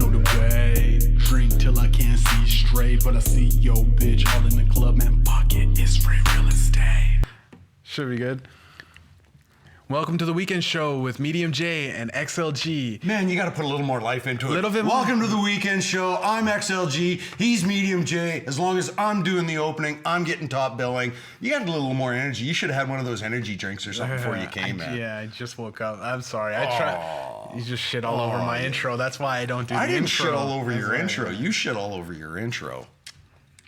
know the way. Drink till I can't see straight, but I see yo bitch all in the club, man. Fuck it, it's free real estate. Should be good. Welcome to the weekend show with Mediumjay and XLG. Man, you got to put a little more life into it. Little bit more. Welcome to the weekend show. I'm XLG. He's Mediumjay. As long as I'm doing the opening, I'm getting top billing. You got a little more energy. You should have had one of those energy drinks or something before you came, man. Yeah, I just woke up. I'm sorry. You just shit all over my intro. That's why I don't do the intro. I didn't shit all over your intro. You shit all over your intro.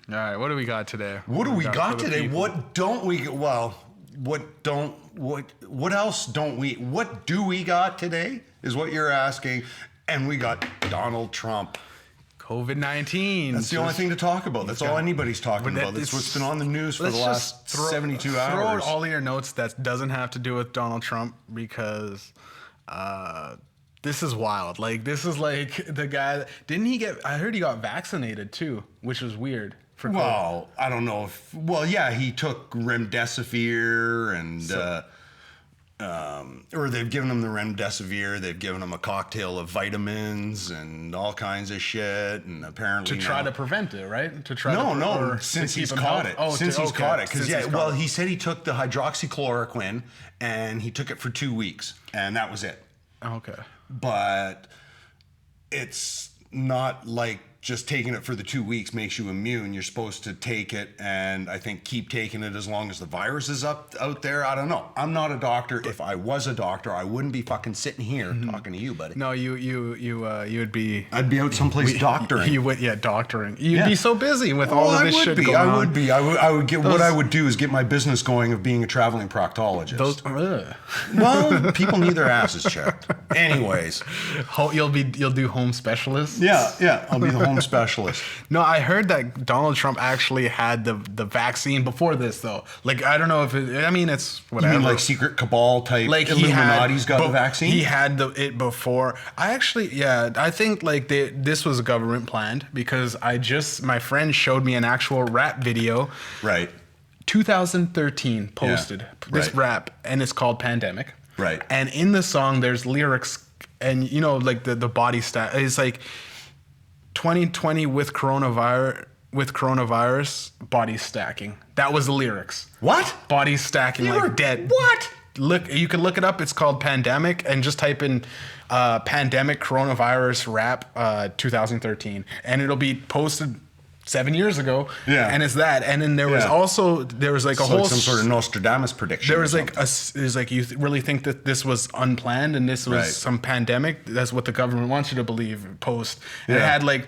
All right, what do we got today? What do we got today? What don't we? Well, what else don't we? What do we got today? Is what you're asking, and we got Donald Trump. COVID-19. That's the only thing to talk about. That's all anybody's talking about. That's what's been on the news for the last 72 hours. Throw out all your notes that doesn't have to do with Donald Trump because this is wild. Like, this is like the guy. I heard he got vaccinated too, which was weird. Well, I don't know if. Well, yeah, he took remdesivir or they've given him the remdesivir. They've given him a cocktail of vitamins and all kinds of shit, and apparently to try to prevent it, right? Since he's caught it. Since he's caught it, because he said he took the hydroxychloroquine and he took it for 2 weeks, and that was it. Okay, but it's not like just taking it for the 2 weeks makes you immune. You're supposed to take it and I think keep taking it as long as the virus is out there. I don't know. I'm not a doctor. If I was a doctor, I wouldn't be fucking sitting here talking to you, buddy. No, you would be. I'd be out someplace doctoring. You would, doctoring. You'd be so busy with all of this shit going on. I would be. I would get what I would do is get my business going of being a traveling proctologist. Well, people need their asses checked. Anyways, you'll do home specialist. Yeah. I'll be the home specialist. No, I heard that Donald Trump actually had the vaccine before this, though. Like, I don't know if it's whatever. You mean like secret cabal type, like Illuminati's got the vaccine? He had it before. I think like this was government planned because my friend showed me an actual rap video. Right. 2013 posted this rap, and it's called Pandemic. Right. And in the song, there's lyrics, and like the body stat. It's like 2020 with coronavirus, body stacking. That was the lyrics. What? Body stacking like dead. What? Look, you can look it up. It's called Pandemic, and just type in Pandemic Coronavirus Rap 2013, and it'll be posted 7 years ago. Yeah. And it's that. And then there was like a whole like some sort of Nostradamus prediction. There was you really think that this was unplanned and this was some pandemic? That's what the government wants you to believe. Post. And it had like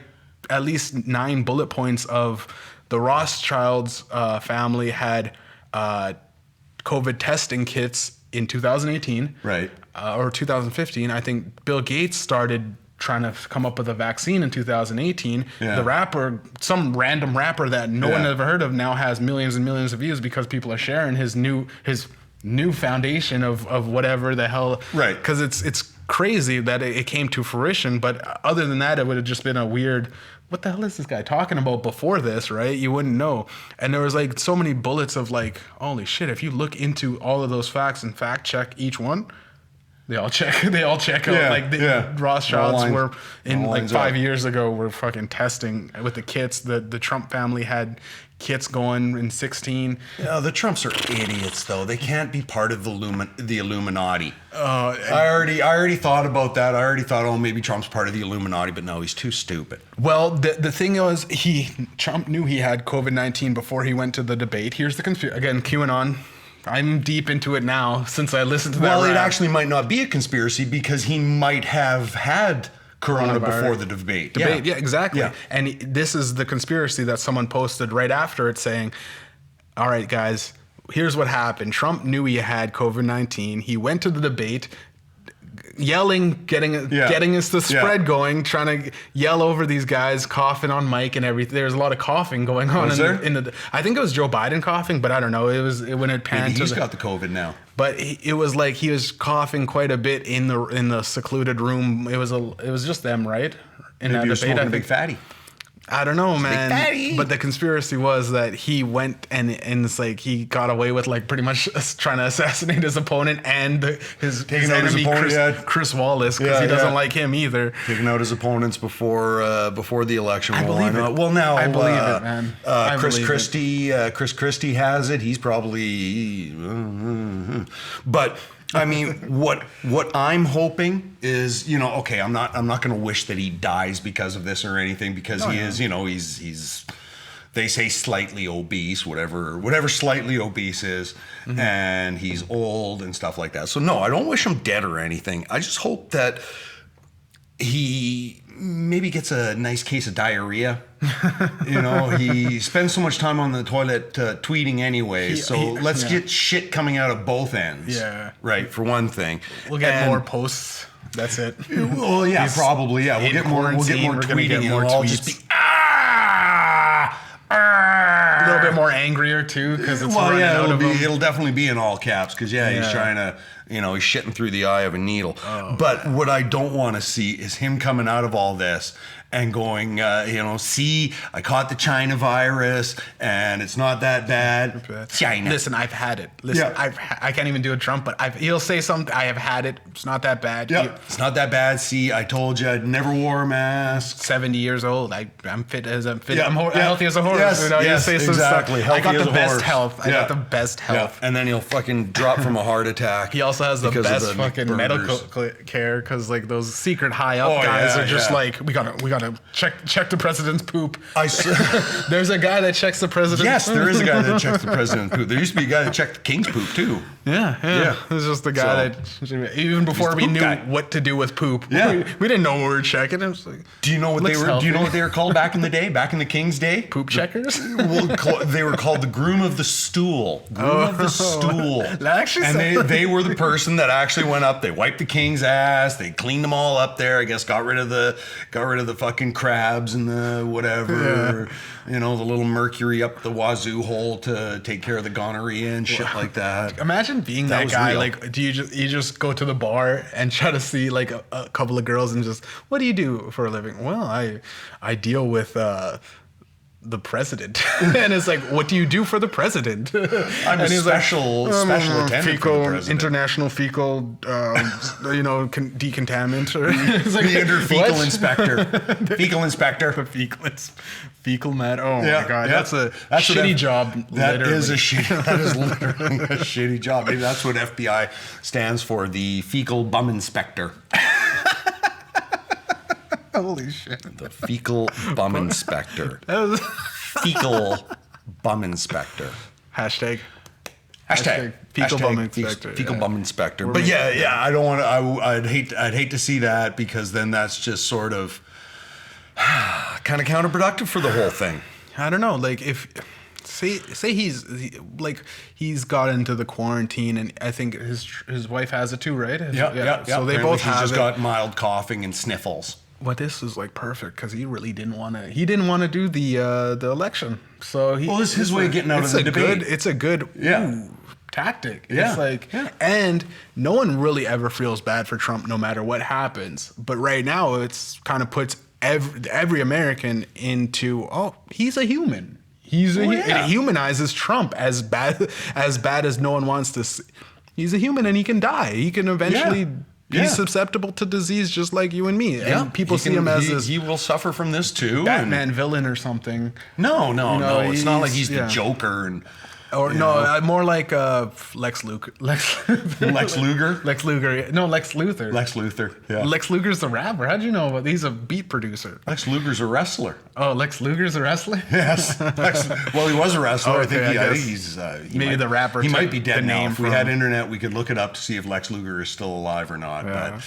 at least 9 bullet points of the Rothschilds family had COVID testing kits in 2018. Right. Or 2015. I think Bill Gates started trying to come up with a vaccine in 2018. The rapper, some random rapper that no one ever heard of, now has millions and millions of views because people are sharing his new foundation of whatever the hell. Right. Because it's crazy that it came to fruition. But other than that, it would have just been a weird, what the hell is this guy talking about before this, right? You wouldn't know. And there was like so many bullets of like, holy shit, if you look into all of those facts and fact check each one, They all check out. Like the Rothschilds were in like 5 years ago were fucking testing with the kits. The Trump family had kits going in 16. Yeah, the Trumps are idiots though. They can't be part of the Illuminati. I already thought about that. I already thought, maybe Trump's part of the Illuminati, but no, he's too stupid. Well, the thing was, Trump knew he had COVID-19 before he went to the debate. Here's the conspiracy again. QAnon. I'm deep into it now since I listened to that. Well, it actually might not be a conspiracy because he might have had corona before the debate. Yeah, exactly. Yeah. And this is the conspiracy that someone posted right after it saying, all right, guys, here's what happened. Trump knew he had COVID-19. He went to the debate, yelling, getting us the spread going, trying to yell over these guys, coughing on mic and everything. There's a lot of coughing going on in the. I think it was Joe Biden coughing, but I don't know. It was when it panned. Maybe he's got the COVID now. But it was like he was coughing quite a bit in the secluded room. It was just them, right? In Maybe that he was debate, smoking a big fatty. I don't know, man. fatty. But the conspiracy was that he went and it's like he got away with like pretty much trying to assassinate his opponent and his out his enemy, opponent, Chris Wallace, because he doesn't like him either. Taking out his opponents before the election. I believe it. Well, now I believe it, man. I Chris believe Christie. Chris Christie has it. He's probably. But I mean, what I'm hoping is, okay, I'm not going to wish that he dies because of this or anything, because is, he's they say slightly obese, whatever slightly obese is, and he's old and stuff like that. So no, I don't wish him dead or anything. I just hope that he maybe gets a nice case of diarrhea. He spends so much time on the toilet tweeting anyway. Let's get shit coming out of both ends. Yeah. Right, for one thing. We'll get more posts. That's it. Well, yeah, probably. Yeah, we'll get more tweeting, and it'll all just be a little bit more angrier too, because it's running out of him. It'll definitely be in all caps, because he's trying to, he's shitting through the eye of a needle. But what I don't want to see is him coming out of all this and going, see, I caught the China virus and it's not that bad. China. Listen, I've had it. Listen, I can't even do a Trump, but he'll say something. I have had it. It's not that bad. Yeah, it's not that bad. See, I told you, I never wore a mask. 70 years old. I'm fit. I'm healthy as a horse. Yes, yes, say exactly. I got the best horse. health. I got the best health. And then he'll fucking drop from a heart attack. He also has the best fucking medical care, because like those secret high up guys are just like, we gotta check the president's poop. There's a guy that checks the president's Yes, poop. there is a guy that checks the president's poop. There used to be a guy that checked the king's poop too. Yeah. It's just the guy that even before we knew what to do with poop. Yeah. We didn't know what we were checking. It was like, do you know what they were? Healthy. Do you know what they were called back in the day? Back in the king's day? Poop checkers? They were called the groom of the stool. Groom of the stool. And they were the person that actually went up. They wiped the king's ass. They cleaned them all up there. I guess got rid of the fucking crabs and the whatever. The little mercury up the wazoo hole to take care of the gonorrhea and shit like that. Imagine being that guy. Real. Like, do you just go to the bar and try to see like a couple of girls and just, what do you do for a living? Well, I deal with the president. And it's like, what do you do for the president? I'm a special attendant for the president. International fecal, decontaminant. It's like the fecal inspector. Fecal inspector. Fecal med. Oh my god, that's a shitty job. That is literally a shitty job. Maybe that's what FBI stands for, the fecal bum inspector. Holy shit. The fecal bum inspector. Fecal bum inspector. Hashtag fecal bum inspector. Fecal bum inspector. But I don't want to. I'd hate to see that, because then that's just sort of kind of counterproductive for the whole thing. I don't know. Like, if say he's got into the quarantine, and I think his wife has it too, right? Yeah. So they both have just got mild coughing and sniffles. But this is like perfect, because he really didn't want to. He didn't want to do the election. So this is his way of getting out of the debate. It's a good tactic. Yeah. It's like, and no one really ever feels bad for Trump, no matter what happens. But right now, it's kind of puts every American into, he's a human. It humanizes Trump as bad as no one wants to see. He's a human, and he can die. He can eventually be susceptible to disease just like you and me. And people see him as this. He will suffer from this too. Batman villain or something. No. It's not like he's the Joker and. More like Lex Luger. Lex Luger? Lex Luger. No, Lex Luthor. Lex Luthor, yeah. Lex Luger's the rapper. How'd you know about? He's a beat producer. Lex Luger's a wrestler. Oh, Lex Luger's a wrestler? Yes. Well, he was a wrestler. I think he's... the rapper. He might be dead now. If we had internet, we could look it up to see if Lex Luger is still alive or not. Yeah.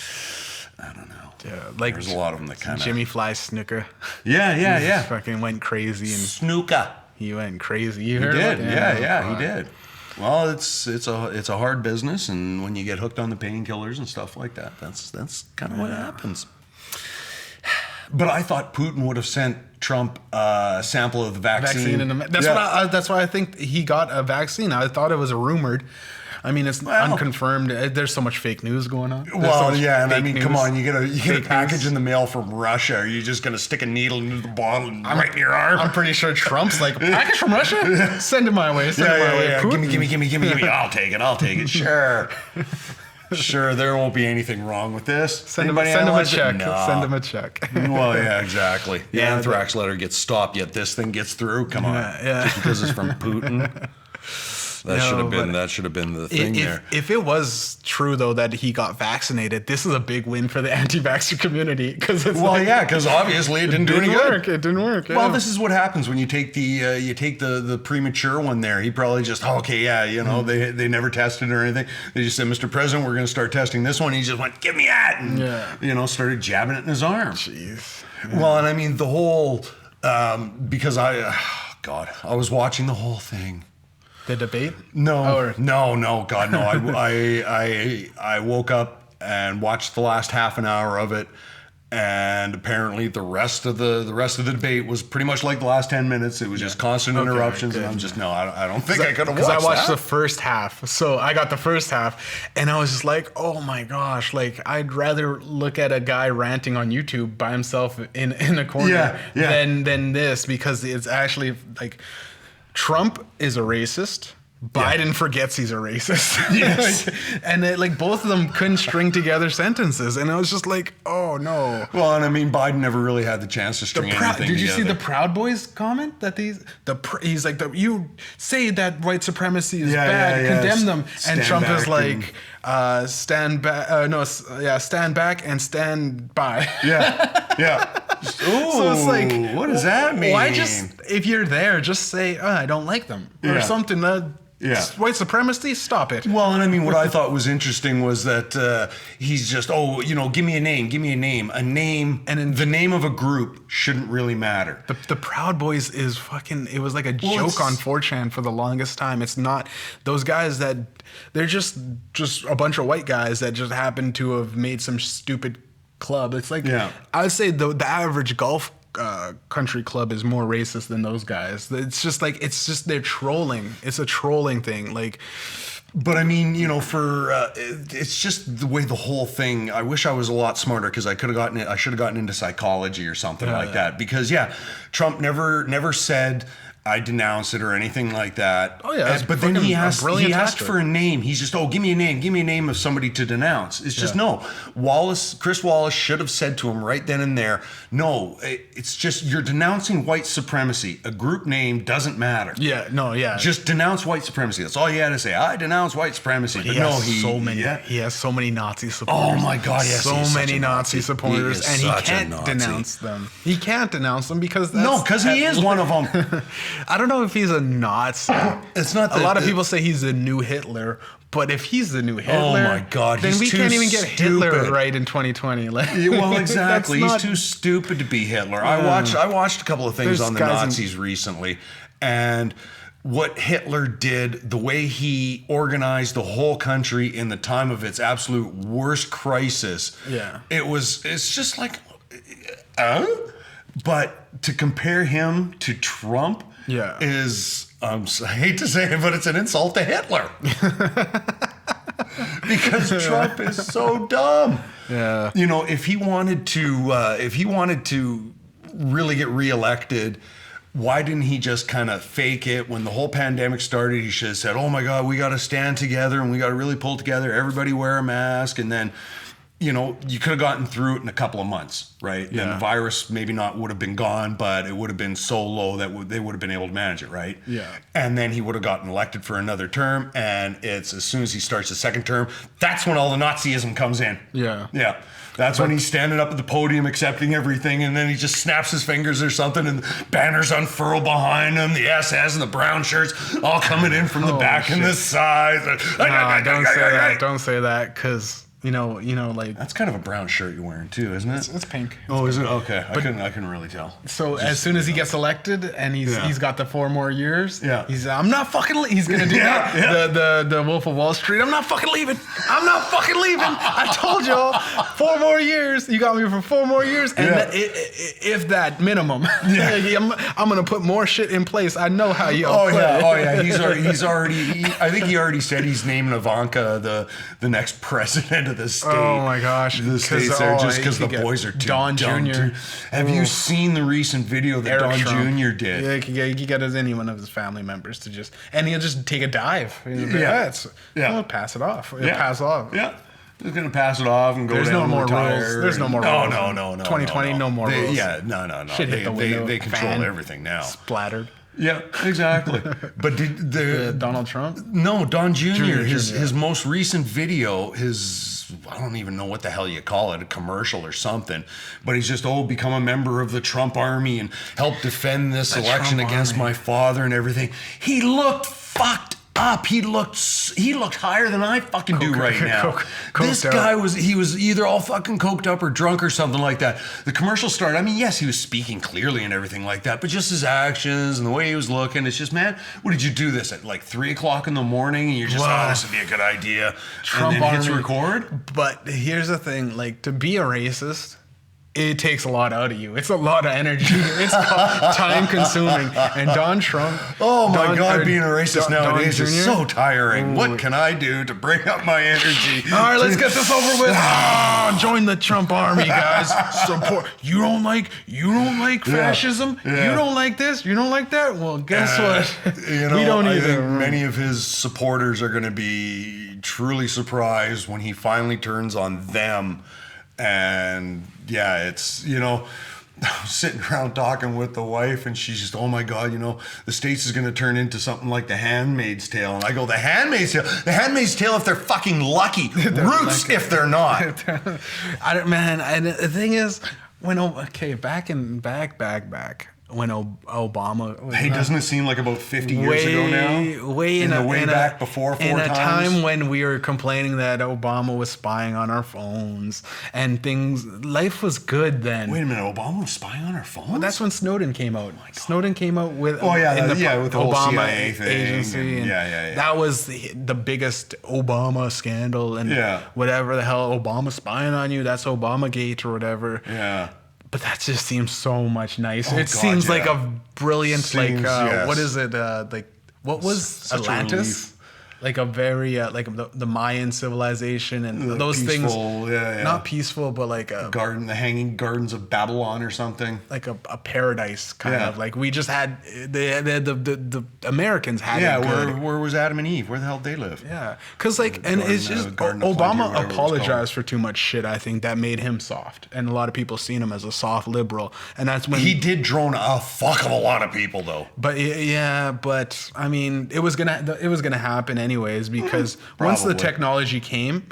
But I don't know. Yeah, like there's a lot of them that kind of... Jimmy Fly Snuka. Yeah. Fucking went crazy. And Snuka. He went crazy. He did. Yeah, he did. Well, it's a hard business, and when you get hooked on the painkillers and stuff like that, that's kind of what happens. But I thought Putin would have sent Trump a sample of the vaccine. That's why I think he got a vaccine. I thought it was rumored. I mean, it's unconfirmed. There's so much fake news going on. There's so Well, much yeah, and I fake mean, news. come on, you get a Fake package news. in the mail from Russia. Are you just gonna stick a needle into the bottle and right in your arm? I'm pretty sure Trump's like, package from Russia? Send it my way. Send it my way. Yeah. Putin. Give me. I'll take it. Sure. Sure, there won't be anything wrong with this. Send him a analyze it? check. No. Send him a check. Well, yeah, exactly. The Yeah, anthrax letter gets stopped, yet this thing gets through. Come on, Yeah. just because it's from Putin. That No, should have been. but That should have been the thing there. If it was true though that he got vaccinated, this is a big win for the anti-vaxxer community because Well, yeah, because obviously it didn't do any good. work. It didn't work. Well, yeah. this is what happens when you take the premature one there. He probably just, they never tested or anything. They just said, Mr. President, we're going to start testing this one. He just went, give me that, and started jabbing it in his arm. Jeez. Well, and I mean the whole because I was watching the whole thing. The debate? No, Or- no, God, no. I woke up and watched the last half an hour of it, and apparently the rest of the debate was pretty much like the last 10 minutes. It was just constant interruptions, and I'm just I don't think I could have Because watched I watched that. the first half. So I got the first half and I was just like, oh my gosh, like I'd rather look at a guy ranting on YouTube by himself in a corner Yeah. than this, because it's actually like Trump is a racist. Biden forgets he's a racist. Yes. And both of them couldn't string together sentences. And I was just like, oh no. Well, and I mean, Biden never really had the chance to string anything Did you see together. the Proud Boys comment that he's like, you say that white supremacy is bad, yeah. condemn them, Stand and Trump back is like, stand back, stand back and stand by. Yeah. Ooh, So it's like, what does that mean? Why if you're there, just say, I don't like them or Yeah. something. White supremacy, stop it. Well, and I mean, what I thought was interesting was that he's just, give me a name. A name, and the name of a group shouldn't really matter. The Proud Boys is fucking, it was like a joke it's- on 4chan for the longest time. It's not those guys that, they're just a bunch of white guys that just happen to have made some stupid club. It's like, I would say the average golf country club is more racist than those guys. It's just they're trolling. It's a trolling thing. But I mean, it's just the way the whole thing. I wish I was a lot smarter because I should have gotten into psychology or something like that. Because Trump never said I denounce it or anything like that. Oh yeah, but then he asked tactic. for a name. He's just, give me a name of somebody to denounce. It's just no. Chris Wallace should have said to him right then and there, no, it's just you're denouncing white supremacy. A group name doesn't matter. Just Just denounce white supremacy. That's all he had to say. I denounce white supremacy. But he no, he has so many Nazi supporters. Oh my God, yes, so he's such many a Nazi Nazi. supporters, He is and he such a can't Nazi. denounce them. He can't denounce them because he is one of them. I don't know if he's a Nazi. It's not a lot of people say he's the new Hitler, but if he's the new Hitler, Oh my God, then he's we too can't even get Hitler stupid. right in 2020. Well, exactly. That's He's too stupid to be Hitler. I watched a couple of things There's on the guys in- Nazis recently, and what Hitler did, the way he organized the whole country in the time of its absolute worst crisis. Yeah. It's just like, but to compare him to Trump is, I hate to say it, but it's an insult to Hitler. Because Trump is so dumb. Yeah. If he wanted to really get reelected, why didn't he just kind of fake it? When the whole pandemic started, he should have said, oh my God, we got to stand together and we got to really pull together. Everybody wear a mask. And then, you could have gotten through it in a couple of months, right? Yeah. And the virus maybe not would have been gone, but it would have been so low that they would have been able to manage it, right? Yeah. And then he would have gotten elected for another term. And it's as soon as he starts the second term, that's when all the Nazism comes in. Yeah. Yeah. That's when he's standing up at the podium accepting everything, and then he just snaps his fingers or something, and banners unfurl behind him, the SS and the brown shirts all coming in from the back and the sides. Don't say that. Don't say that, because Like That's kind of a brown shirt you're wearing too, isn't it? it's pink. Oh, is it? Okay. I couldn't really tell. So as soon as he gets elected and he's got the 4 more years, I'm not fucking he's gonna do that. Yeah. The Wolf of Wall Street. I'm not fucking leaving. I told y'all 4 more years. You got me for 4 more years, and if that minimum, I'm gonna put more shit in place. I know how you. Oh yeah. He's already. I think he already said he's naming Ivanka the next president of the state. Oh my gosh, the states there just because the boys are too Don dumb. Jr. Have you seen the recent video that Eric Don Trump. Jr. did? Yeah, he could get any one of his family members to he'll just take a dive. He'll pass it off. Pass off. Yeah. He's gonna pass it off and go There's down no more and retire. rules. There's no more rules. No. 2020, no more rules. Yeah, no. Shit hit the window. They control Fan. everything now. Splattered. Yeah, exactly. But did Donald Trump? No, Don Jr. His Jr. most recent video, I don't even know what the hell you call it, a commercial or something. But he's just become a member of the Trump army and help defend this election Trump against army. my father and everything. He looked fucked up. He looked higher than I fucking do right now. This guy was either all fucking coked up or drunk or something like that. The commercial started. I mean, yes, he was speaking clearly and everything like that, but just his actions and the way he was looking, it's just, man, what did you do this at like 3:00 in the morning? And you're just, this would be a good idea. Trump and then hits army. record. But here's the thing: like, to be a racist, it takes a lot out of you. It's a lot of energy. It's time consuming. And Don Trump. Oh my God, being a racist nowadays Don is Jr. so tiring. What can I do to bring up my energy? All right, let's get this over with. Join the Trump army, guys. Support. You don't like fascism. Yeah. You don't like this. You don't like that. Well, guess what? We don't I either. think many of his supporters are going to be truly surprised when he finally turns on them. And yeah, it's, sitting around talking with the wife and she's just, oh my God, the States is going to turn into something like The Handmaid's Tale. And I go, The Handmaid's Tale? The Handmaid's Tale if they're fucking lucky. Roots if they're not. And the thing is, back when Obama. Hey, doesn't it seem like about 50 years ago now? Way back before 4 times. In a times? time when we were complaining that Obama was spying on our phones and things, life was good then. Wait a minute, Obama was spying on our phones? Well, that's when Snowden came out. Snowden came out with with the whole Obama CIA thing. agency. And that was the biggest Obama scandal and whatever the hell, Obama spying on you, that's Obamagate or whatever. Yeah. But that just seems so much nicer. Seems like a brilliant, what is it? What was Such Atlantis? Like a very, like the Mayan civilization and those peaceful, things. Not peaceful, but like a garden, the Hanging Gardens of Babylon or something. Like a paradise kind of. Like we just had, the Americans had it good. Where was Adam and Eve? Where the hell did they live? Yeah. Because it's just, Obama apologized for too much shit, I think, that made him soft. And a lot of people seen him as a soft liberal. And that's when... He did drone a fuck of a lot of people, though. But but I mean, it was gonna happen anyways, because once the technology came,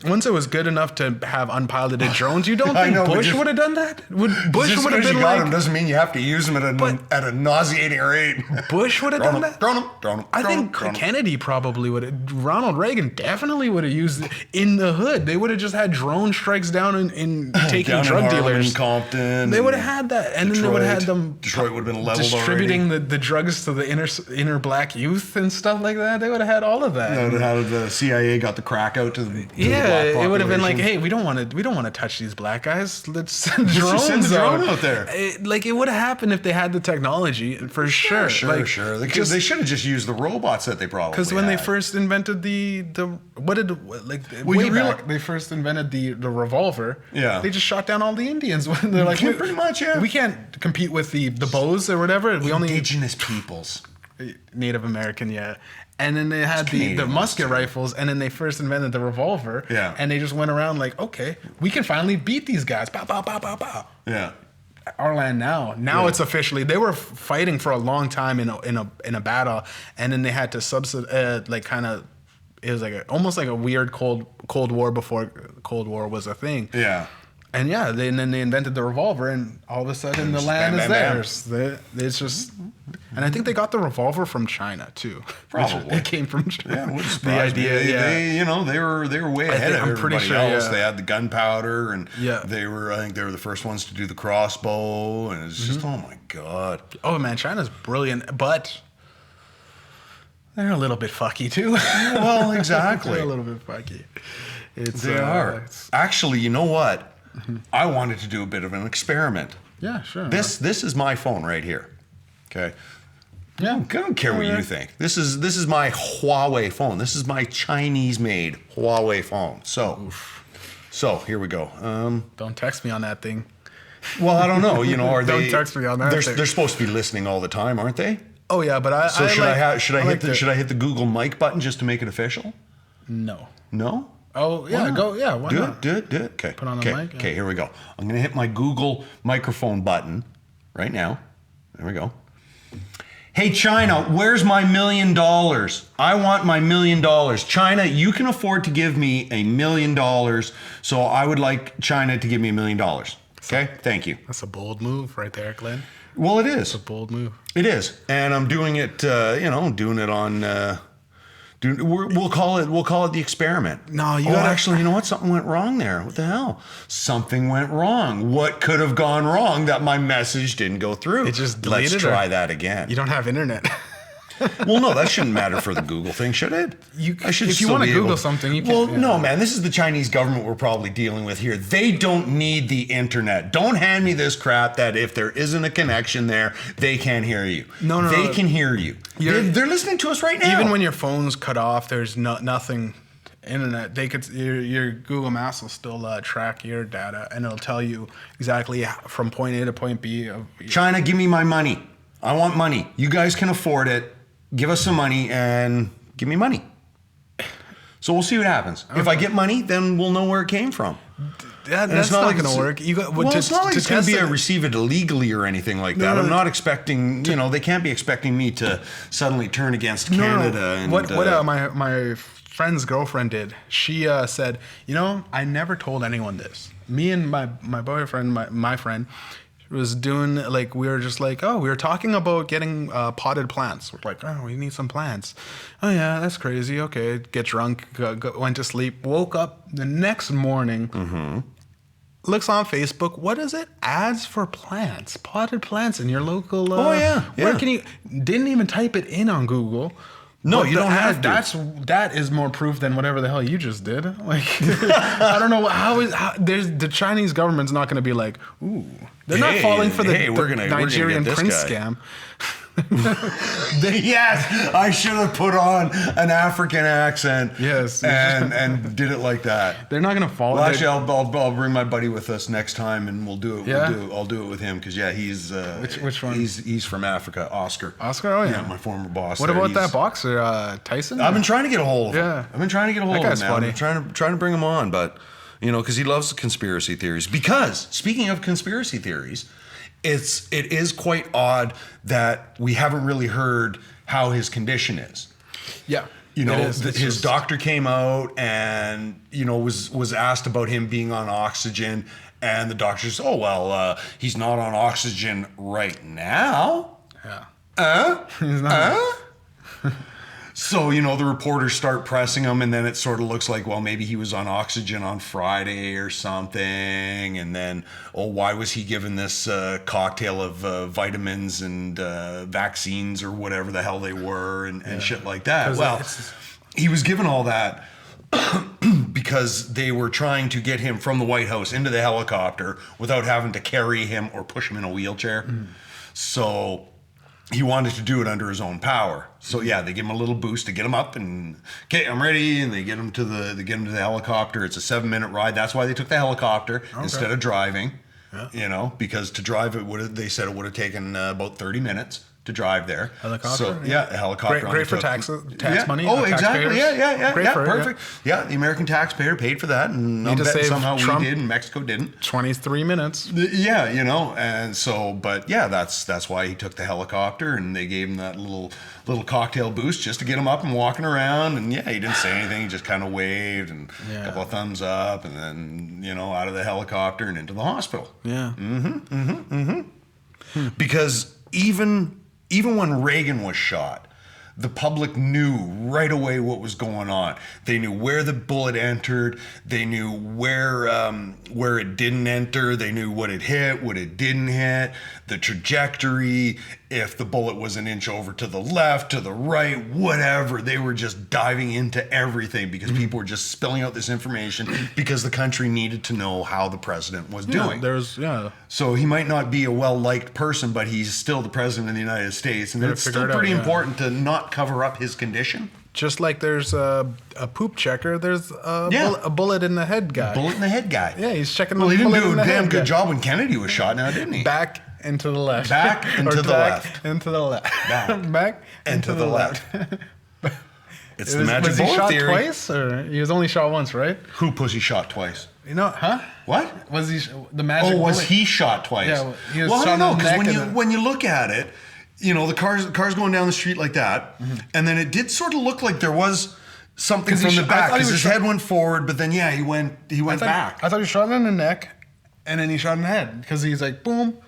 once it was good enough to have unpiloted drones, you don't think Bush would have done that? Bush would have been like... Them doesn't mean you have to use them at a nauseating rate. Bush would have done that? Drone them. I think Kennedy probably would have. Ronald Reagan definitely would have used it in the hood. They would have just had drone strikes down in taking down drug in Harlem, dealers. Compton. They would have had that. And then they would have had them... Detroit would have been leveled distributing the drugs to the inner black youth and stuff like that. They would have had all of that. They would have had the CIA got the crack out to the black it would have been like, hey, we don't want to touch these black guys. Let's send drones out there. It would have happened if they had the technology for sure. Sure. They should have just used the robots that they probably. Because when they first invented they first invented the revolver. Yeah. They just shot down all the Indians. They're like, pretty much, yeah. We can't compete with the bows or whatever. We only indigenous peoples. Native American, yeah. And then they had the musket rifles, and then they first invented the revolver. Yeah. And they just went around like, okay, we can finally beat these guys. Pow, pow, pow, pow, pow. Yeah. Our land now. Now it's officially. They were fighting for a long time in a battle, and then they had to subsidize, it was like almost like a weird Cold War before Cold War was a thing. Yeah. And then they invented the revolver, and all of a sudden the land is theirs. It's just And I think they got the revolver from China too. Probably. It came from China. Yeah, wouldn't The surprise me. idea, They, they were way ahead of I'm pretty everybody sure, else. yeah. They had the gunpowder, and Yeah. I think they were the first ones to do the crossbow, and it's just, oh my god. Oh man, China's brilliant, but they're a little bit fucky too. Well, exactly. They're a little bit fucky. They are. Actually, you know what? I wanted to do a bit of an experiment. Yeah, sure. This is my phone right here. Okay. Yeah. I don't care what you think. This is my Huawei phone. This is my Chinese-made Huawei phone. So here we go. Don't text me on that thing. Well, I don't know. Are Don't they? text me on that thing. They're supposed to be listening all the time, aren't they? Oh yeah, but So should I like hit the Google mic button just to make it official? No. No. Oh yeah, not? go yeah. Why Do not? it. Okay. Put on the mic, yeah. Okay, here we go. I'm gonna hit my Google microphone button right now. There we go. Hey China, where's my $1 million? I want my $1 million. China, you can afford to give me $1 million, so I would like China to give me $1 million. Okay, thank you. That's a bold move right there, Glenn. Well, it is. It's a bold move. It is, and I'm doing it. Doing it on. We'll call it the experiment. No, you gotta- actually, you know what? Something went wrong there. What the hell? Something went wrong. What could have gone wrong that my message didn't go through? It just Let's deleted try it. that again. You don't have internet. Well, no, that shouldn't matter for the Google thing, should it? I should if you still wanna be Google able- something, you can- Well, yeah. no, man. This is the Chinese government we're probably dealing with here. They don't need the internet. Don't hand me this crap that if there isn't a connection there, they can't hear you. No, They can hear you. They're listening to us right now. Even when your phone's cut off, there's nothing internet. They could your Google Maps will still track your data, and it'll tell you exactly from point A to point B. China, give me my money. I want money. You guys can afford it. Give us some money and give me money. So we'll see what happens. Okay. If I get money, then we'll know where it came from. That's not going to work. It's not like it's going to be receive it illegally or anything like that. I'm not expecting, they can't be expecting me to suddenly turn against Canada. And, what my friend's girlfriend did, she said, I never told anyone this. Me and my boyfriend, my friend, was doing we were just we were talking about getting potted plants. We're like, oh, we need some plants. Oh yeah, that's crazy. Okay, get drunk, went to sleep, woke up the next morning. Looks on Facebook. What is it? Ads for plants, potted plants in your local. Where can you? Didn't even type it in on Google. No, you don't have to. That is more proof than whatever the hell you just did. I don't know how the Chinese government's not going to be like, ooh, they're not falling for the Nigerian prince scam. Yes, I should have put on an African accent. Yes, and did it like that. They're not going to fall. Well, actually, I'll bring my buddy with us next time, and we'll do it. Yeah? I'll do it with him because he's which one? He's from Africa. Oscar. Oh yeah, my former boss. What about that boxer, Tyson? I've been trying to get a hold of him. Yeah, I've been trying to get a hold of him. That guy's funny. I'm trying to bring him on, but because he loves conspiracy theories. Because speaking of conspiracy theories, it is quite odd that we haven't really heard how his condition is. Yeah. His doctor came out and was asked about him being on oxygen, and the doctor says, "Oh well, he's not on oxygen right now." Yeah. He's not. So, the reporters start pressing him, and then it sort of looks like, well, maybe he was on oxygen on Friday or something. And then, why was he given this cocktail of vitamins and vaccines or whatever the hell they were and shit like that? Well, he was given all that because they were trying to get him from the White House into the helicopter without having to carry him or push him in a wheelchair. So he wanted to do it under his own power. So yeah, they give him a little boost to get him up and, okay, I'm ready. And they get him to the helicopter. It's a 7-minute ride. That's why they took the helicopter instead of driving, because to drive they said it would have taken about 30 minutes to drive there. Helicopter? So, yeah, a helicopter. Great for tax money. Oh, exactly. Yeah. Great for it, perfect. Yeah, the American taxpayer paid for that, and I'm betting somehow Trump we did, and Mexico didn't. 23 minutes. Yeah, and so, but yeah, that's why he took the helicopter, and they gave him that little cocktail boost just to get him up and walking around, and yeah, he didn't say anything. He just kind of waved and a couple of thumbs up, and then out of the helicopter and into the hospital. Yeah. Because even even when Reagan was shot, the public knew right away what was going on. They knew where the bullet entered. They knew where it didn't enter. They knew what it hit, what it didn't hit, the trajectory, if the bullet was an inch over to the left, to the right, whatever. They were just diving into everything because people were just spilling out this information because the country needed to know how the president was doing. So he might not be a well-liked person, but he's still the president of the United States. And it's still pretty important to not cover up his condition. Just like there's a poop checker, there's a bullet in the head guy. Bullet in the head guy. Yeah, he's checking the bullet. Well, he didn't do a damn good guy. job when Kennedy was shot now, didn't he? Back and to the left. Back and to the left. And to the left. Back and to the left. It's the magic was he bullet shot theory. Twice, or he was only shot once, right? Who pussy shot twice? You know, huh? What? Was he the magic? Oh, was bullet? he shot twice? Yeah, he was well, I shot don't know in the because neck when you look at it, you know, the car's going down the street like that, and then it did sort of look like there was something from the back because his head went forward, but then he went back. I thought he shot him in the neck, and then he shot in the head because he's like boom,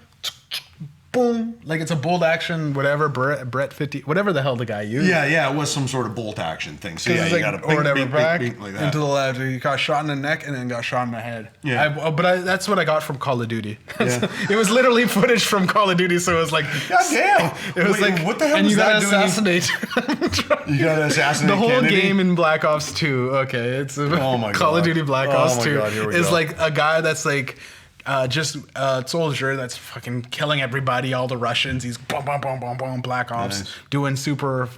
boom, like it's a bolt action, whatever. Brett 50, whatever the hell the guy used. Yeah, it was some sort of bolt action thing. So you got to or whatever back like that. into the left. He got shot in the neck and then got shot in the head. Yeah, that's what I got from Call of Duty. Yeah. It was literally footage from Call of Duty, so it was like, God damn! It was like, what the hell? And was you gotta that assassinate. You gotta assassinate the whole Kennedy? game in Black Ops 2. Okay, it's my Call God. of Duty Black Ops 2 God, here we is go. like a guy that's like. Just a soldier that's fucking killing everybody, all the Russians. He's boom, boom, boom, boom, boom, Black Ops, doing super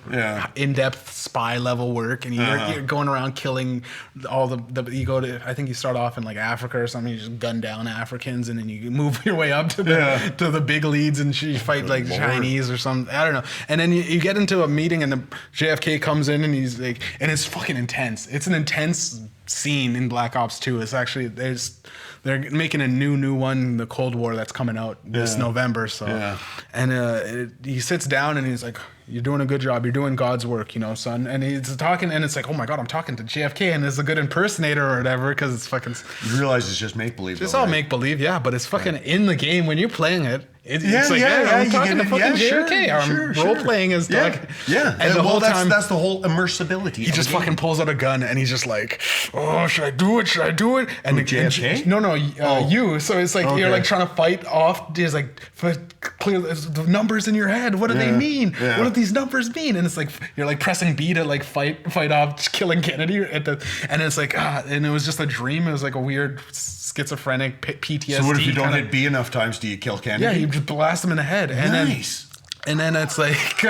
in-depth spy level work, and you're going around killing all the. You go to, I think you start off in like Africa or something. You just gun down Africans, and then you move your way up to the big leads, and you fight like Chinese or something. I don't know. And then you get into a meeting, and the JFK comes in, and he's like, and it's fucking intense. It's an intense scene in Black Ops 2. It's actually they're making a new one, the Cold War, that's coming out this November. So, and he sits down and he's like, "You're doing a good job. You're doing God's work, you know, son." And he's talking, and it's like, "Oh my God, I'm talking to JFK, and it's a good impersonator or whatever," because it's fucking. You realize it's just make believe. It's all make believe, yeah, but it's fucking in the game when you're playing it. It's like, I'm talking to fucking JFK. I'm role playing as talking. Yeah, and the whole time that's the whole immersibility. He just fucking pulls out a gun and he's just like, "Oh, should I do it? Should I do it?" And JFK? No, you. So it's like you're like trying to fight off. He's like, clear the numbers in your head. What do they mean? Yeah. What do these numbers mean? And it's like you're like pressing B to like fight off killing Kennedy and it's like and it was just a dream. It was like a weird schizophrenic PTSD. So what if you don't hit B enough times? Do you kill Kennedy? Yeah, you just blast him in the head. And nice. Then it's like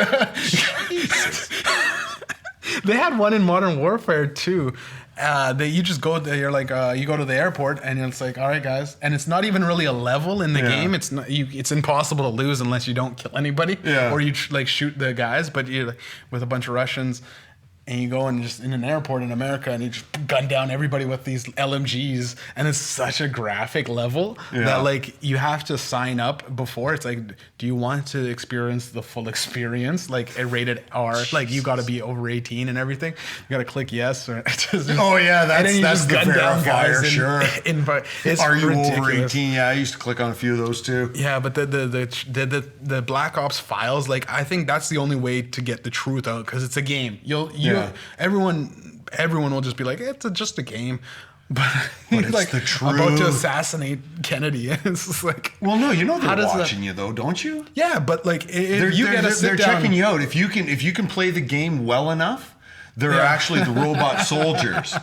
they had one in Modern Warfare too. That you just go there, you're like you go to the airport and it's like, all right guys, and it's not even really a level in the game. It's not it's impossible to lose unless you don't kill anybody or you like shoot the guys, but you're like, with a bunch of Russians. And you go and just in an airport in America and you just gun down everybody with these LMGs, and it's such a graphic level that like you have to sign up before. It's like, do you want to experience the full experience, like a rated R? Jesus. Like you got to be over 18 and everything. You got to click yes or that's the verifier. Sure. Are you ridiculous. over 18? Yeah, I used to click on a few of those too. Yeah, but the Black Ops files, like I think that's the only way to get the truth out because it's a game. Everyone will just be like, it's just a game, but he's it's like the truth. About to assassinate Kennedy. It's just like, well, no, you know they're watching you though, don't you? Yeah, but like they're checking you out. If you can play the game well enough. They're actually the robot soldiers,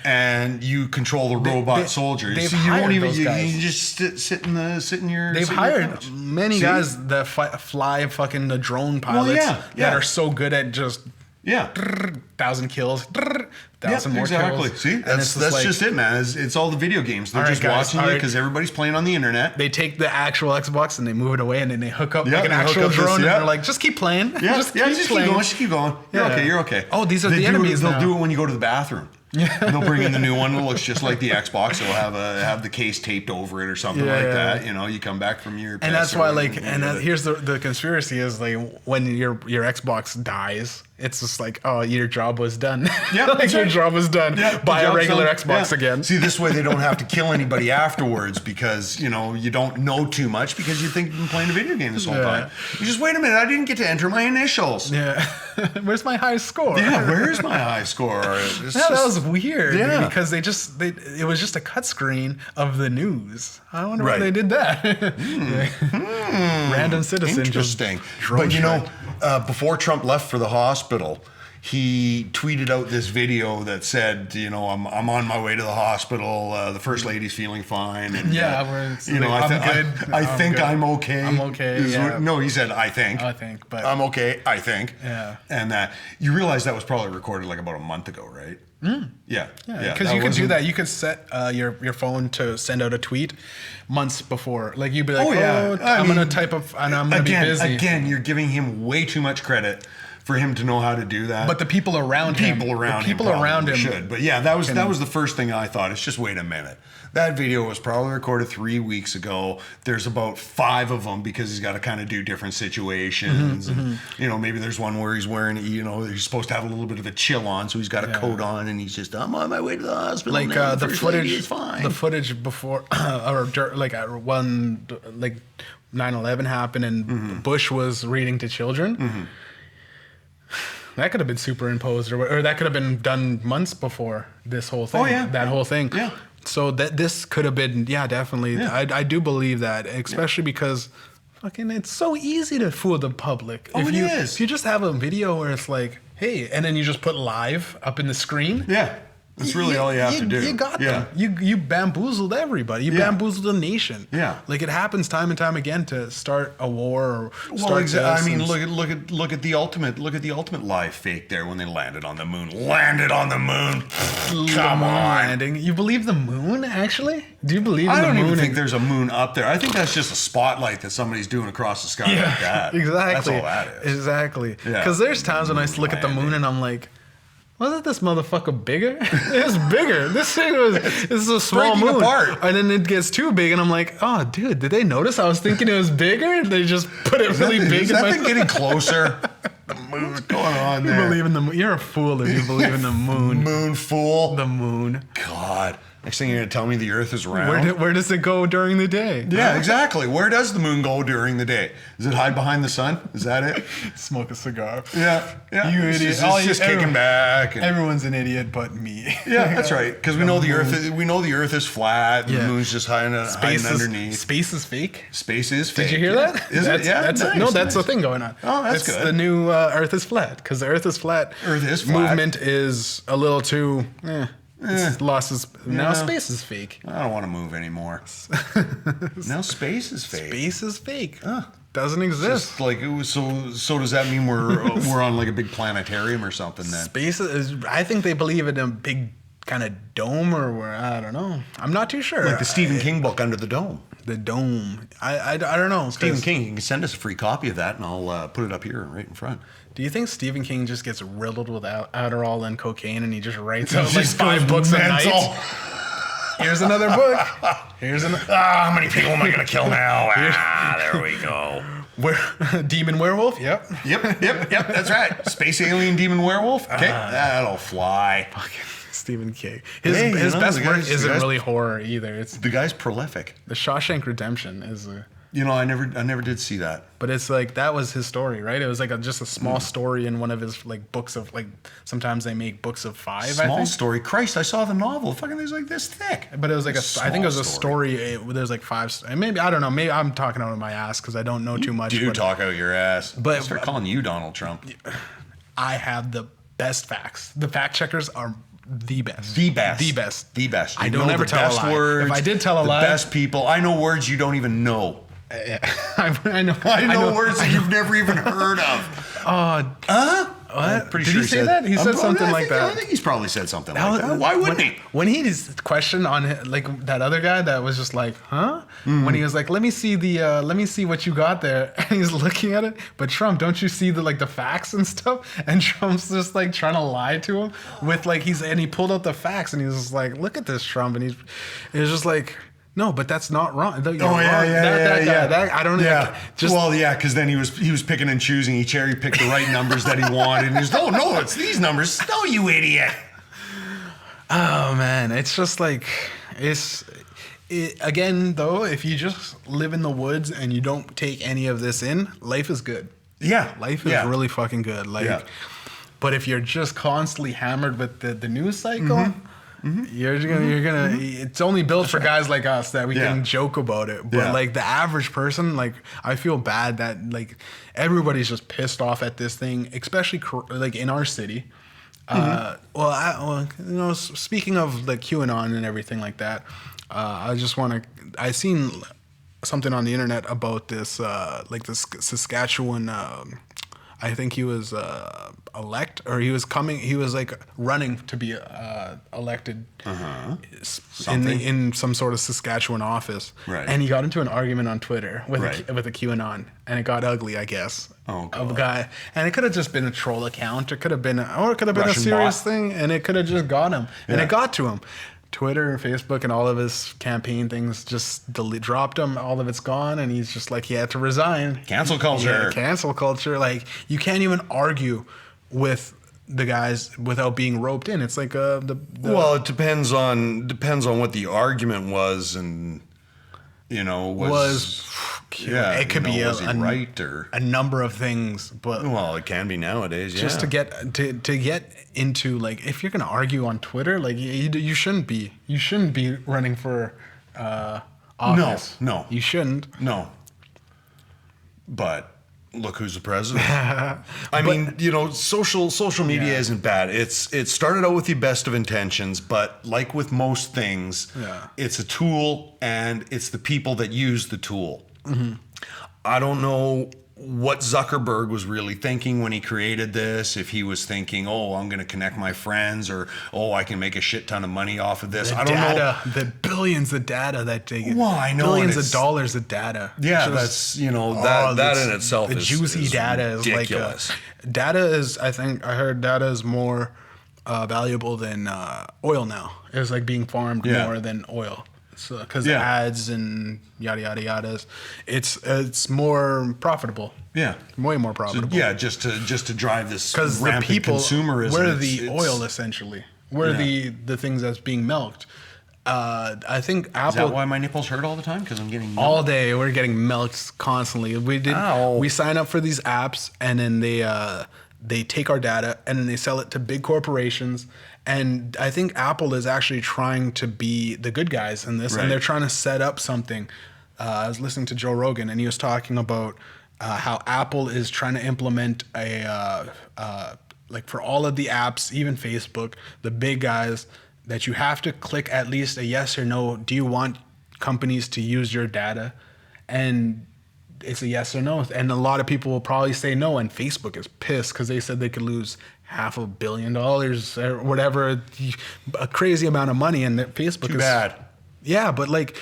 and you control the robot soldiers. They've so you hired won't even those guys. you just sit in your. They've hired many guys that fly fucking the drone pilots that are so good at just 1,000 kills, 1,000 more kills. See, that's just it, man. It's all the video games. They're just watching you because everybody's playing on the internet. They take the actual Xbox and they move it away, and then they hook up like an actual drone, and they're like, just keep playing. Just keep going. You're okay. Oh, these are the enemies now. They'll do it when you go to the bathroom. Yeah. And they'll bring in the new one that looks just like the Xbox. It'll have the case taped over it or something like that. You know, you come back from your and that's why here's the conspiracy is like when your Xbox dies It's just like, oh, your job was done. Yeah, like your job was done. Yeah, Buy a regular Xbox Yeah. again. See, this way they don't have to kill anybody afterwards because, you know, you don't know too much because you think you've been playing a video game this whole time. You just, wait a minute, I didn't get to enter my initials. Yeah. Where's my high score? Yeah, where's my high score? That was weird. Yeah. Because it was just a cut screen of the news. I wonder why Right. they did that. Random citizen. Interesting. Just drone But you know, strike. before Trump left for the hospital, he tweeted out this video that said, you know, I'm on my way to the hospital. The first lady's feeling fine. And, you know, I think I'm okay. I'm okay. No, he said, I think. But I'm okay. I think. Yeah. And you realize that was probably recorded like about a month ago, right? Yeah. Because you could do that. You could set your phone to send out a tweet months before. Like you'd be like, I'm going to type up and I'm going to be busy. Again, you're giving him way too much credit for him to know how to do that. But the people around him should. But yeah, that was the first thing I thought. It's just, wait a minute. That video was probably recorded 3 weeks ago. There's about 5 of them because he's got to kind of do different situations. And, you know, maybe there's one where he's wearing, you know, he's supposed to have a little bit of a chill on, so he's got a coat on, and he's just, I'm on my way to the hospital. Like now. the footage is fine. The footage before, when 9/11 happened and Bush was reading to children. That could have been superimposed, or that could have been done months before this whole thing. That whole thing. Yeah. So this could have been, definitely. Yeah. I do believe that, especially because fucking it's so easy to fool the public. Oh, it is. If you just have a video where it's like, hey, and then you just put live up in the screen. Yeah. That's really all you have to do. You got them. You bamboozled everybody. You bamboozled the nation. Yeah. Like it happens time and time again to start a war or start I mean, look at the ultimate live fake there when they landed on the moon. Landed on the moon. Come on. Landing. You believe the moon, actually? Do you believe in the moon? I don't even think there's a moon up there. I think that's just a spotlight that somebody's doing across the sky like that. Exactly. That's all that is. Exactly. Yeah. Because there's times when I look at the moon and I'm like, wasn't this motherfucker bigger? It's bigger. This is a small breaking moon. apart. And then it gets too big and I'm like, oh, dude, did they notice I was thinking it was bigger? And they just put it really big. Is that thing getting closer? The moon's going on there. You believe in the moon. You're a fool if you believe in the moon. Moon fool. The moon. God. Next thing you're going to tell me the earth is round? Where does it go during the day? Yeah, exactly. Where does the moon go during the day? Does it hide behind the sun? Is that it? Smoke a cigar. Yeah. You idiot. It's just kicking back. Everyone's an idiot but me. Yeah, that's right. Because we know the earth is flat. And the moon's just hiding underneath. Space is fake. Space is fake. Did you hear that? Is it? Yeah. That's the thing going on. Oh, that's good. The new Earth is flat because the Earth is flat. Earth is flat. Movement is a little too. It's lost its. Now space is fake. I don't want to move anymore. Now space is fake. Space is fake. Doesn't exist. Just like it was. So does that mean we're on like a big planetarium or something then? Space is. I think they believe in a big kind of dome or where I don't know. I'm not too sure. Like the Stephen King book Under the Dome. The dome. I don't know. Stephen King. You can send us a free copy of that, and I'll put it up here right in front. Do you think Stephen King just gets riddled with Adderall and cocaine and he just writes out like 5 books a night? Here's another book. How many people am I going to kill now? There we go. Demon werewolf? Yep. That's right. Space alien demon werewolf? Okay. That'll fly. Fucking Stephen King. His best work isn't really horror either. It's the guy's prolific. The Shawshank Redemption is a... You know, I never did see that. But it's like that was his story, right? It was like just a small story in one of his like books of like sometimes they make books of 5. Small I think. Story. Christ, I saw the novel. Fucking thing's like this thick. But it was like I think it was a story. There's like 5. Maybe I don't know. Maybe I'm talking out of my ass because I don't know too much. You talk out your ass. But I'll start calling you Donald Trump. I have the best facts. The fact checkers are the best. The best. I don't ever tell a lie. Words, if I did tell a lie, the best people. I know words you don't even know. I know words that you've never even heard of. What? Pretty Did sure he say that? He said something like that. I think he's probably said something like that. Why wouldn't he? When he questioned on like that other guy that was just like, huh? When he was like, let me see what you got there, and he's looking at it. But Trump, don't you see the facts and stuff? And Trump's just like trying to lie to him with like he pulled out the facts and he was just like, look at this, Trump, and he was just like. No, but that's not wrong. You're Oh wrong. That guy, that I don't Yeah. just Well, yeah, because then he was picking and choosing. He cherry picked the right numbers that he wanted. And he's no, it's these numbers. No, you idiot. Oh man, it's just like again though. If you just live in the woods and you don't take any of this in, life is good. Yeah, Life is really fucking good. Like, but if you're just constantly hammered with the news cycle. You're gonna. It's only built for guys like us that we can joke about it. But like the average person, like I feel bad that like everybody's just pissed off at this thing, especially like in our city. Speaking of like QAnon and everything like that, I seen something on the internet about this, like this Saskatchewan. I think he was he was like running to be elected in some sort of Saskatchewan office. Right. And he got into an argument on Twitter with a QAnon, and it got ugly, I guess. Oh, God. Of a guy, and it could have just been a troll account. It could have been, a Russian serious bot. thing, and it could have just got him, and it got to him. Twitter and Facebook and all of his campaign things just dropped him. All of it's gone, and he's just like he had to resign. Cancel culture. Yeah, cancel culture. Like you can't even argue with the guys without being roped in. It's like Well, it depends on what the argument was, and it could be was he right or a number of things, but well, it can be nowadays. Yeah. just to get into like if you're gonna argue on Twitter, like you shouldn't be running for office. No. You shouldn't. No. But look who's the president. I mean, social media isn't bad. It started out with the best of intentions, but like with most things, it's a tool, and it's the people that use the tool. I don't know what Zuckerberg was really thinking when he created this. If he was thinking, "Oh, I'm going to connect my friends," or "Oh, I can make a shit ton of money off of this." I don't know. The billions of data that they get. Well, I know, billions of dollars of data. Yeah, that's that in itself the is juicy data is ridiculous. Like data is. I heard data is more valuable than oil now. It's like being farmed more than oil. Because ads and yada yada yadas, it's more profitable. Yeah, way more profitable. So, just to drive this because the rampant people consumerism. We're the oil essentially. We're the things that's being milked. I think Apple. Is that why my nipples hurt all the time? Because I'm getting milked? All day. We're getting milked constantly. We sign up for these apps, and then they take our data and then they sell it to big corporations. And I think Apple is actually trying to be the good guys in this, and they're trying to set up something. I was listening to Joe Rogan, and he was talking about how Apple is trying to implement like for all of the apps, even Facebook, the big guys, that you have to click at least a yes or no. Do you want companies to use your data? And it's a yes or no. And a lot of people will probably say no. And Facebook is pissed because they said they could lose $500 million or whatever, a crazy amount of money. And Facebook Too bad. Yeah, but like,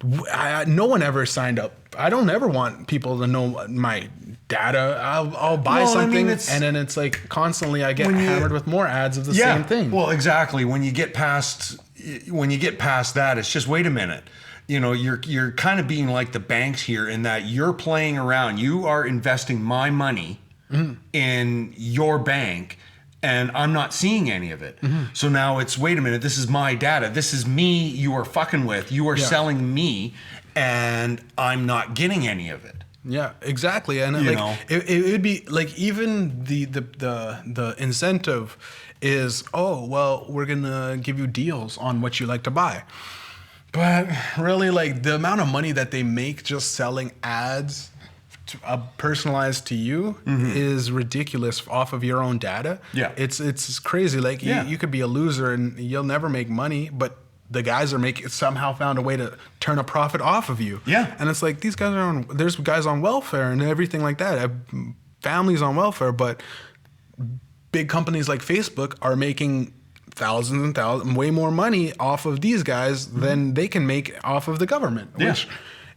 no one ever signed up. I don't ever want people to know my data. I'll buy something, and then it's like constantly I get hammered with more ads of the same thing. Well, exactly. When you get past that, it's just wait a minute. You're kind of being like the banks here in that you're playing around. You are investing my money in your bank, and I'm not seeing any of it. So now it's, wait a minute, this is my data. This is me you are fucking with. You are selling me, and I'm not getting any of it. Yeah, exactly. And it would be like even the incentive is, oh, well, we're going to give you deals on what you like to buy. But really, like the amount of money that they make just selling ads personalized to you is ridiculous off of your own data. Yeah, it's crazy. Like you could be a loser and you'll never make money, but the guys are somehow found a way to turn a profit off of you. Yeah, and it's like these guys there's guys on welfare and everything like that. Families on welfare, but big companies like Facebook are making thousands and thousands, way more money off of these guys than they can make off of the government, which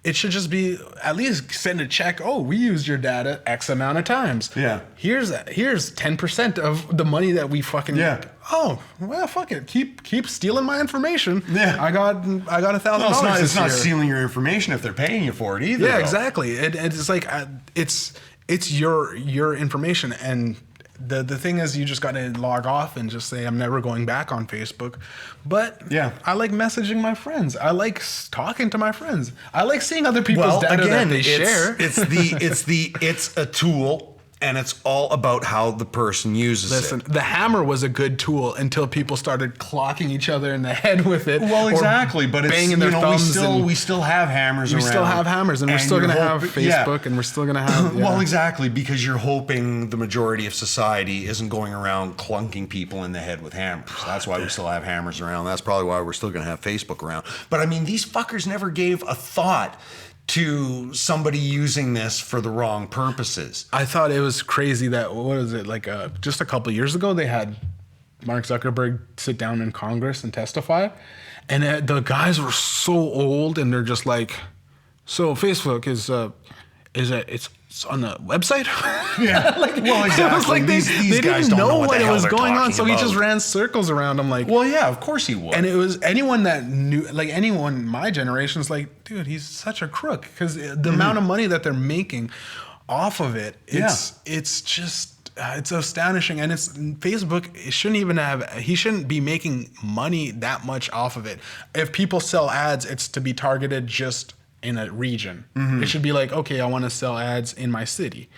it should just be at least send a check. Oh, we used your data X amount of times. Yeah. Here's 10% of the money that we fucking. Yeah. Oh, well, fuck it. Keep stealing my information. Yeah. I got $1,000. Well, it's not stealing your information if they're paying you for it either. Yeah, though. exactly. It's like it's your information, and the thing is, you just got to log off and just say, I'm never going back on Facebook. But yeah, I like messaging my friends. I like talking to my friends. I like seeing other people's data that they share. It's a tool. And it's all about how the person uses it. Listen, the hammer was a good tool until people started clocking each other in the head with it. Well, exactly, but it's banging their thumbs. We still have hammers. We around. still have hammers, and we're still going to have Facebook, and we're still going to have. Well, exactly, because you're hoping the majority of society isn't going around clunking people in the head with hammers. That's why we still have hammers around. That's probably why we're still going to have Facebook around. But I mean, these fuckers never gave a thought to somebody using this for the wrong purposes. I thought it was crazy that, what is it, like just a couple of years ago, they had Mark Zuckerberg sit down in Congress and testify. And the guys were so old, and they're just like, so Facebook is it's on the website? Yeah. Well, exactly. It was like these guys didn't know what was going on, so he just ran circles around. I'm like, well, yeah, of course he would. And it was anyone that knew, like anyone my generation is like, dude, he's such a crook, because the amount of money that they're making off of it, it's just it's astonishing. And it's Facebook. It shouldn't even have. He shouldn't be making money that much off of it. If people sell ads, it's to be targeted just in a region. It should be like, okay, I want to sell ads in my city.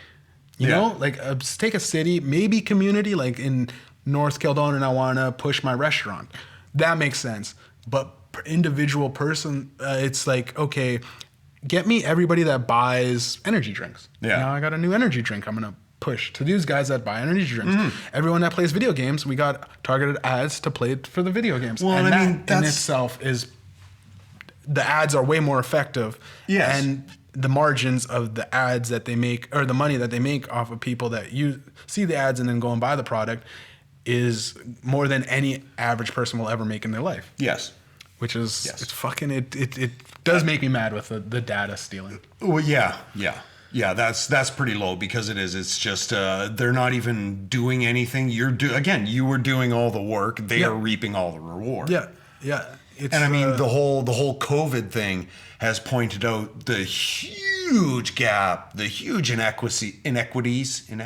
You know, like take a city, maybe community, like in North Kildare, and I want to push my restaurant. That makes sense. But individual person, it's like, okay, get me everybody that buys energy drinks. Yeah. Now I got a new energy drink I'm going to push to these guys that buy energy drinks. Everyone that plays video games, we got targeted ads to play for the video games. Well, and I mean, that in itself is, the ads are way more effective. Yes. And the margins of the ads that they make, or the money that they make off of people that see the ads and then go and buy the product, is more than any average person will ever make in their life. Yes. Which is, it's fucking, it does make me mad with the data stealing. Well, yeah. That's pretty low, because it's just they're not even doing anything. You were doing all the work. They are reaping all the reward. Yeah. And I mean, the whole COVID thing has pointed out the huge gap, the huge inequities. It's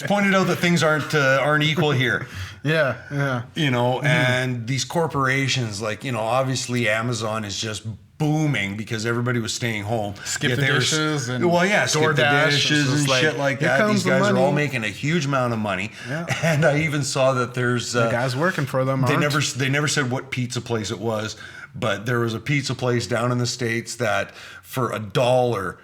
pointed out that things aren't equal here. Yeah. You know, and these corporations, like, you know, obviously Amazon is just booming because everybody was staying home. Skip the dishes and skip the dishes and shit like that. These guys are all making a huge amount of money. Yeah. And I even saw that there's the guys working for them. They never said what pizza place it was, but there was a pizza place down in the States that for $1,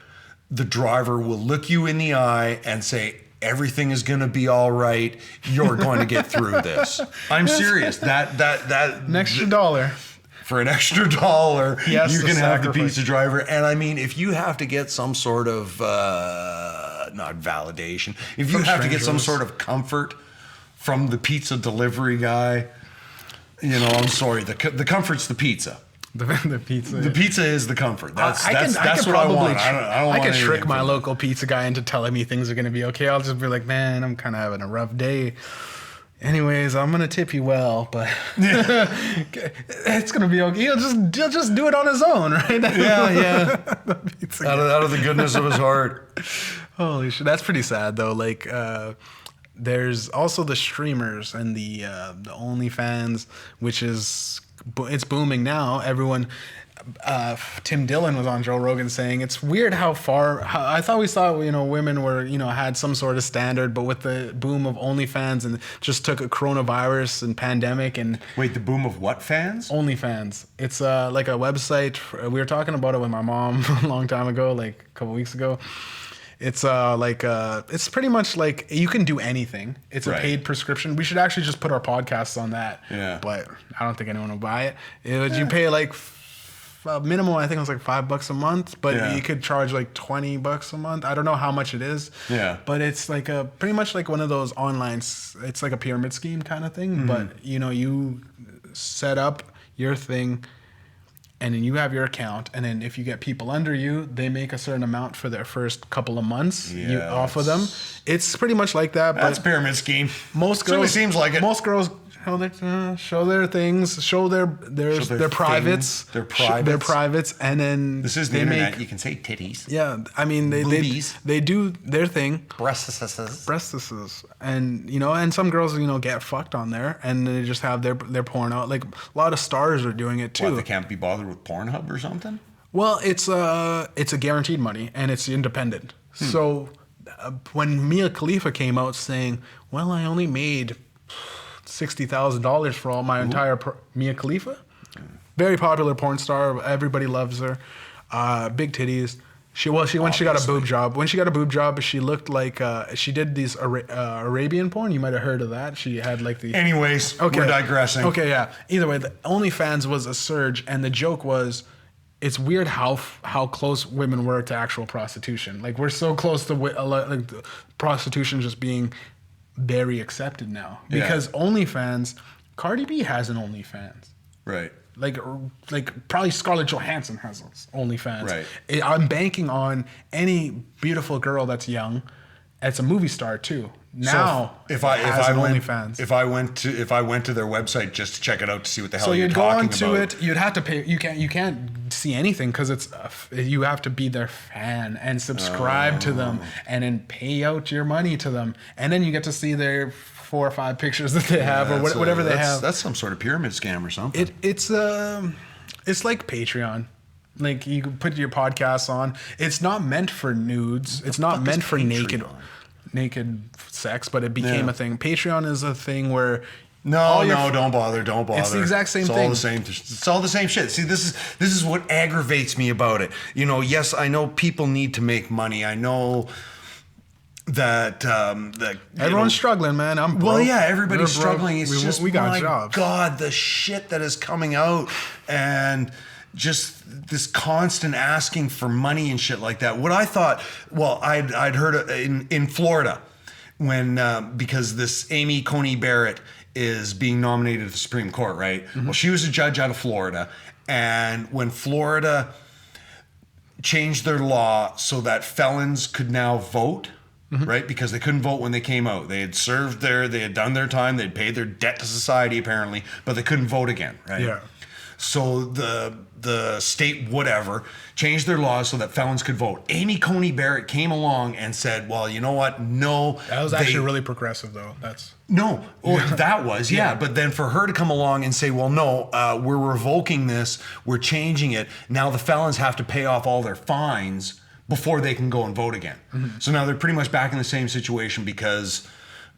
the driver will look you in the eye and say, everything is going to be all right. You're going to get through this. I'm serious. That an extra $1. For an extra $1, you can have the pizza driver. And I mean, if you have to get some sort of, not validation, if you have to get some sort of comfort from the pizza delivery guy, you know, I'm sorry, the comfort's the pizza. The pizza. The pizza is the comfort. That's what I want. I could trick my local pizza guy into telling me things are going to be okay. I'll just be like, man, I'm kind of having a rough day. Anyways, I'm gonna tip you well, but it's gonna be okay. He'll just do it on his own, right? Yeah. out of the goodness of his heart. Holy shit, that's pretty sad though. Like, there's also the streamers and the OnlyFans, which is it's booming now. Everyone. Tim Dillon was on Joe Rogan saying it's weird how I thought we saw, you know, women were, you know, had some sort of standard, but with the boom of OnlyFans and just took a coronavirus and pandemic and wait, the boom of what fans? OnlyFans. It's like a website. We were talking about it with my mom a long time ago, like a couple weeks ago. It's it's pretty much like you can do anything. It's a paid prescription. We should actually just put our podcasts on that. Yeah. But I don't think anyone will buy it. You pay like minimum, I think it was like $5 a month, but you could charge like $20 a month. I don't know how much it is. Yeah. But it's like pretty much like one of those online. It's like a pyramid scheme kind of thing. But you know, you set up your thing, and then you have your account, and then if you get people under you, they make a certain amount for their first couple of months off of them. It's pretty much like that. That's but pyramid scheme. Most girls Certainly seems like it. Most girls show their things, show their privates, their privates, and then this is the internet. You can say titties. Yeah, I mean they do their thing. Breastises, and and some girls get fucked on there, and they just have their porn out. Like a lot of stars are doing it too. What, they can't be bothered with Pornhub or something? Well, it's a guaranteed money, and it's independent. So when Mia Khalifa came out saying, "Well, I only made $60,000 for all my entire Mia Khalifa," very popular porn star, everybody loves her, big titties. When she got a boob job, she looked like she did these Arabian porn. You might have heard of that. She had like the. Anyways, we're digressing. Okay, yeah. Either way, the OnlyFans was a surge, and the joke was, it's weird how close women were to actual prostitution. Like we're so close to like prostitution just being very accepted now because OnlyFans, Cardi B has an OnlyFans, right? Like probably Scarlett Johansson has OnlyFans. Right. I'm banking on any beautiful girl that's young. It's a movie star too. Now, so if I went to their website just to check it out to see what the hell you're talking about. So you'd go onto it. You'd have to pay. You can't see anything because it's you have to be their fan and subscribe to them and then pay out your money to them, and then you get to see their 4 or 5 pictures that they have or whatever they have. That's some sort of pyramid scam or something. It's like Patreon. Like you can put your podcasts on. It's not meant for nudes. It's not meant for naked sex, but it became a thing. Patreon is a thing where don't bother. It's the exact same thing. It's all the same shit. See, this is what aggravates me about it. Yes, I know people need to make money. I know that everyone's struggling, man. I'm broke. Well, yeah, everybody's struggling. It's just we got my jobs. God, the shit that is coming out and just this constant asking for money and shit like that. What I thought, I'd heard in Florida when because this Amy Coney Barrett is being nominated to the Supreme Court, right? Mm-hmm. Well, she was a judge out of Florida, and when Florida changed their law so that felons could now vote. Mm-hmm. Right, because they couldn't vote when they came out. They had served they had done their time, they'd paid their debt to society apparently, but they couldn't vote again. Right. Yeah. So the state whatever changed their laws so that felons could vote. Amy Coney Barrett came along and said, "Well, you know what? No." That was actually really progressive, though. That was But then for her to come along and say, "Well, no, we're revoking this. We're changing it. Now the felons have to pay off all their fines before they can go and vote again." Mm-hmm. So now they're pretty much back in the same situation because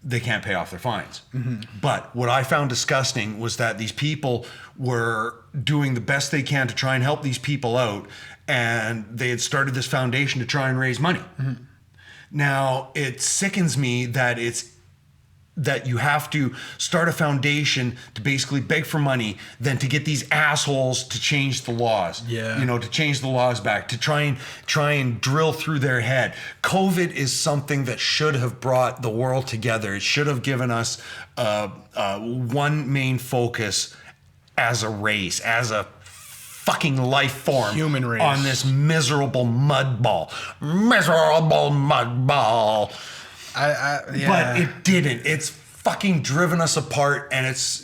they can't pay off their fines. Mm-hmm. But what I found disgusting was that these people were doing the best they can to try and help these people out, and they had started this foundation to try and raise money. Mm-hmm. Now, it sickens me that you have to start a foundation to basically beg for money than to get these assholes to change the laws. Yeah. To change the laws back, to try and drill through their head. COVID is something that should have brought the world together. It should have given us one main focus as a race, as a fucking life form. Human race. On this miserable mud ball. Miserable mud ball. But it didn't. It's fucking driven us apart, and it's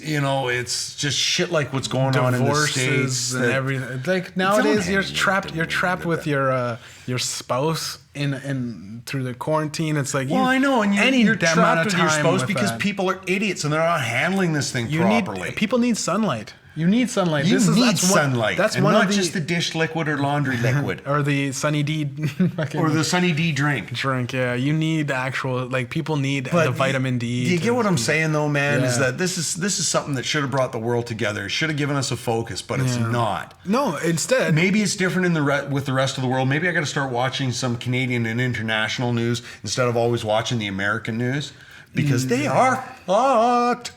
just shit like what's going on in the States and everything. Like nowadays, you're trapped with your spouse in through the quarantine. It's like I know, and you're trapped with your spouse because that. People are idiots and they're not handling this thing properly. People need sunlight. You need sunlight. You need sunlight. That's and one not of the, just the dish liquid or laundry liquid. Or the Sunny D. Or the Sunny D drink. Yeah. You need actual, people need the vitamin D. You get what I'm saying though, man? Yeah. Is that this is something that should have brought the world together. It should have given us a focus, but it's not. No, instead. Maybe it's different with the rest of the world. Maybe I got to start watching some Canadian and international news instead of always watching the American news because they are fucked.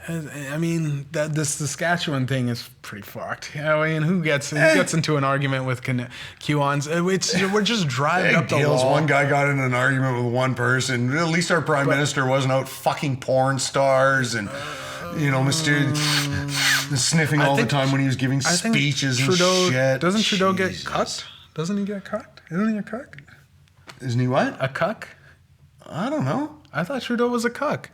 I mean, this Saskatchewan thing is pretty fucked. I mean, who gets into an argument with QAnons? We're just driving up the wall. One guy got in an argument with one person. At least our prime minister wasn't out fucking porn stars and You know, mysterious sniffing all the time when he was giving I think speeches Trudeau, and shit. Doesn't Trudeau get Jesus. cucked? Doesn't he get cucked? Isn't he a cuck? Isn't he what? A cuck? I don't know. I thought Trudeau was a cuck.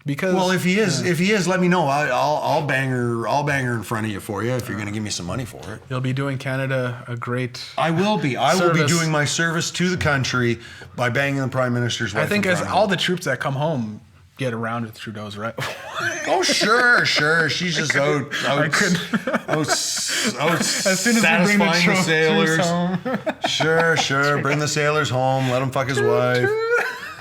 Because Well, if he is, let me know. I'll bang her in front of you for you if you're going to give me some money for it. you'll be doing Canada a great. I will be. I will be Service. doing my service to the country by banging the Prime Minister's wife. I think in as front of all him. the troops that come home get around with Trudeau's, right? Oh, sure. She's just out As soon as we bring the satisfying the sailors. home. Sure. Bring the sailors home. Let him fuck his wife.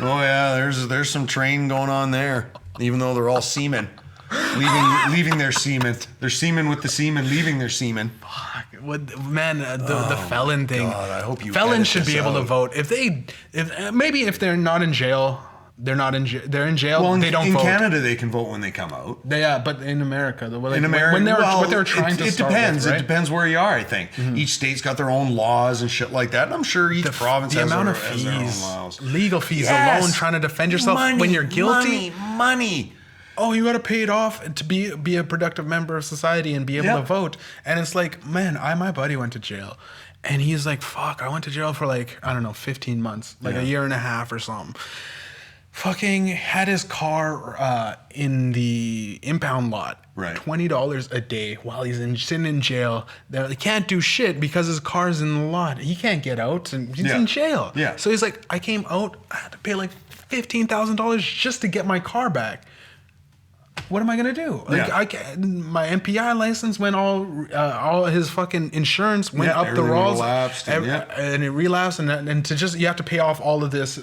Oh yeah, there's some train going on there. Even though they're all seamen, leaving their semen. They're seamen with the seamen, leaving their semen. What man? The felon thing. God, I hope you felons edit should this be able to out. vote if they're not in jail. They're not in jail. They're in jail. Well, they don't in vote. Canada they can vote when they come out. Yeah, but in America, In America, when well, what they're trying to it start depends. with, right? It depends where you are. I think each state's got their own laws and shit like that. And I'm sure each province the has amount their, of has their own fees, laws. legal fees Yes. alone, trying to defend yourself when you're guilty. Money. Oh, you got to pay it off to be a productive member of society and be able to vote. And it's like, man, my buddy went to jail, and he's like, fuck, I went to jail for like, I don't know, 15 months, like a year and a half or something. Fucking had his car in the impound lot. Right. $20 a day while he's sitting in jail. He can't do shit because his car's in the lot. He can't get out, and he's in jail. Yeah. So he's like, I came out, I had to pay like $15,000 just to get my car back. What am I gonna do? Like, Yeah. my MPI license went all his fucking insurance went up the everything rolls, relapsed and it relapsed, and to just you have to pay off all of this,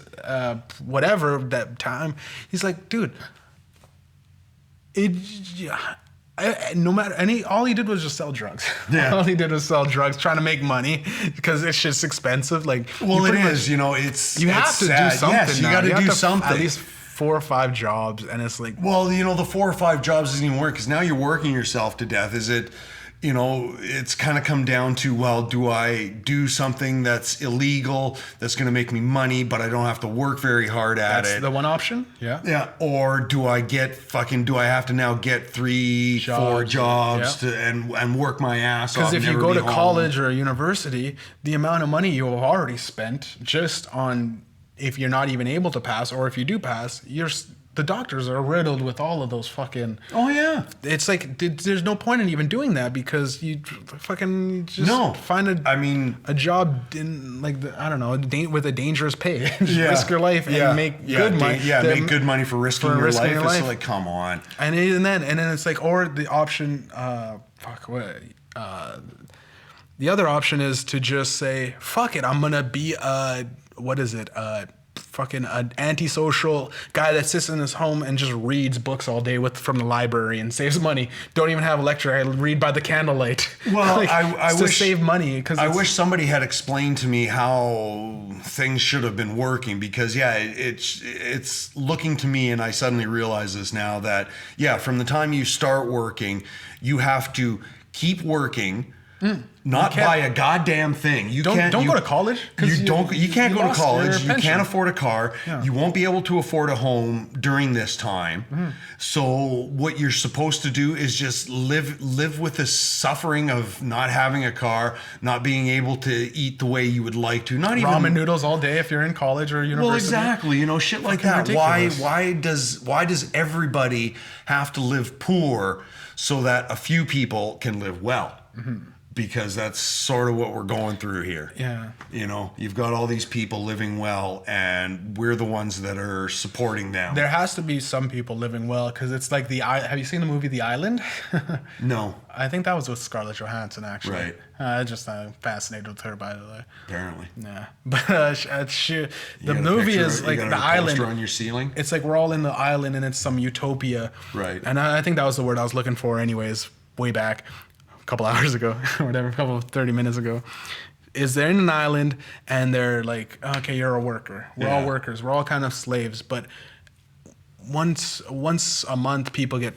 whatever that time. He's like, dude, no matter all he did was just sell drugs. Yeah. All he did was sell drugs, trying to make money because it's just expensive. Like, Well, you it pretty much- is. You know, it's You it's have to sad. do something. Yes, you now. got to have do something. At least 4 or 5 jobs, and it's like, Well, you know, the 4 or 5 jobs doesn't even work because now you're working yourself to death. Is it, you know, it's kind of come down to, well, do I do something that's illegal that's going to make me money, but I don't have to work very hard at that's it? the one option. Yeah. Yeah, or do I have to now get 3, 4 jobs yeah. to and work my ass off? Because if you never go be to home? college or a university, the amount of money you have already spent just on, if you're not even able to pass, or if you do pass, the doctors are riddled with all of those fucking. Oh yeah. It's like there's no point in even doing that because you fucking just find a job in like I don't know, with a dangerous pay. Just risk your life and make good money. Make good money for risking your life. It's like, come on. And then it's like, or the option, the other option is to just say, fuck it, I'm gonna be fucking an antisocial guy that sits in his home and just reads books all day from the library and saves money. Don't even have a lecture. I read by the candlelight. Well, like, I to wish save money because I wish somebody had explained to me how things should have been working because it's looking to me, and I suddenly realize this now that from the time you start working, you have to keep working. Not buy a goddamn thing. You don't go to college. You can't go to college. You pension. can't afford a car. Yeah. You won't be able to afford a home during this time. Mm-hmm. So what you're supposed to do is just live with the suffering of not having a car, not being able to eat the way you would like to. Not even ramen noodles all day if you're in college or university. Well, exactly. You know, shit like that. Ridiculous. Why does everybody have to live poor so that a few people can live well? Mm-hmm. Because that's sort of what we're going through here. Yeah. You know, you've got all these people living well, and we're the ones that are supporting them. There has to be some people living well because it's like have you seen the movie The Island? No. I think that was with Scarlett Johansson, actually. Right. Just fascinated with her, by the way. Apparently. Yeah. But the movie is like the island. on your ceiling? It's like we're all in the island and it's some utopia. Right. And I think that was the word I was looking for anyways, way back. Couple hours ago or whatever, 30 minutes ago, is they're in an island and they're like, okay, you're a worker. We're all workers. We're all kind of slaves. But once a month, people get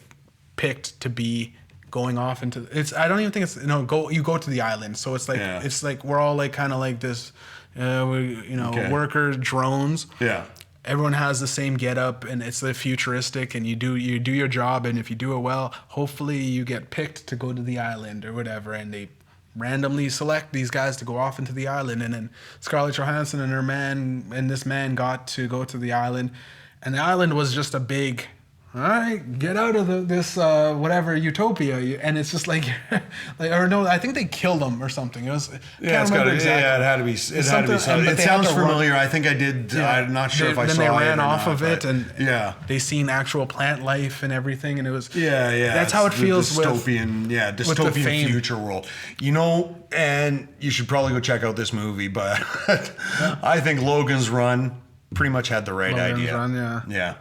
picked to be going off into I don't even think it's you go to the island. So it's like we're all like kind of like this, worker drones. Yeah. everyone has the same getup, and it's the futuristic, and you do your job, and if you do it well, hopefully you get picked to go to the island or whatever, and they randomly select these guys to go off into the island, and then Scarlett Johansson and this man got to go to the island, and the island was just a big, all right, get out of this whatever utopia, and it's just like, or no, I think they killed him or something. It was Yeah, it had to be. It had to be something. It sounds familiar. I think I did. Yeah. I'm not sure if I saw it. Then they ran or off not, of it, and they seen actual plant life and everything, and it was That's how it feels dystopian, dystopian future world. You know, and you should probably go check out this movie, but I think Logan's Run pretty much had the right idea. Run, yeah.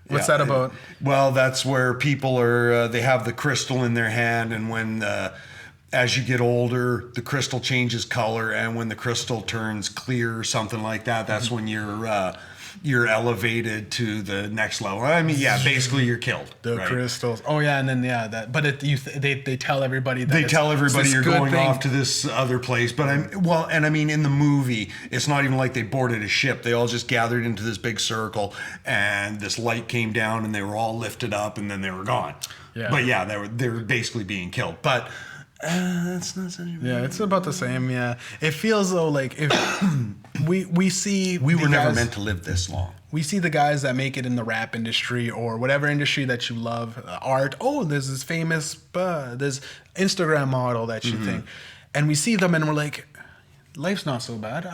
What's that about? Well, that's where people are, they have the crystal in their hand, and when, as you get older, the crystal changes color, and when the crystal turns clear or something like that, that's when you're elevated to the next level. I mean, basically you're killed. The crystals. Oh yeah, and then they tell everybody that they tell everybody you're going thing. Off to this other place. But I mean, in the movie, it's not even like they boarded a ship. They all just gathered into this big circle, and this light came down, and they were all lifted up, and then they were gone. Yeah. But they were basically being killed. But that's not such a it's about the same. Yeah, it feels though like if we see we were never meant to live this long. We see the guys that make it in the rap industry or whatever industry that you love, art. Oh, there's this famous, there's Instagram model that you think, and we see them and we're like, life's not so bad.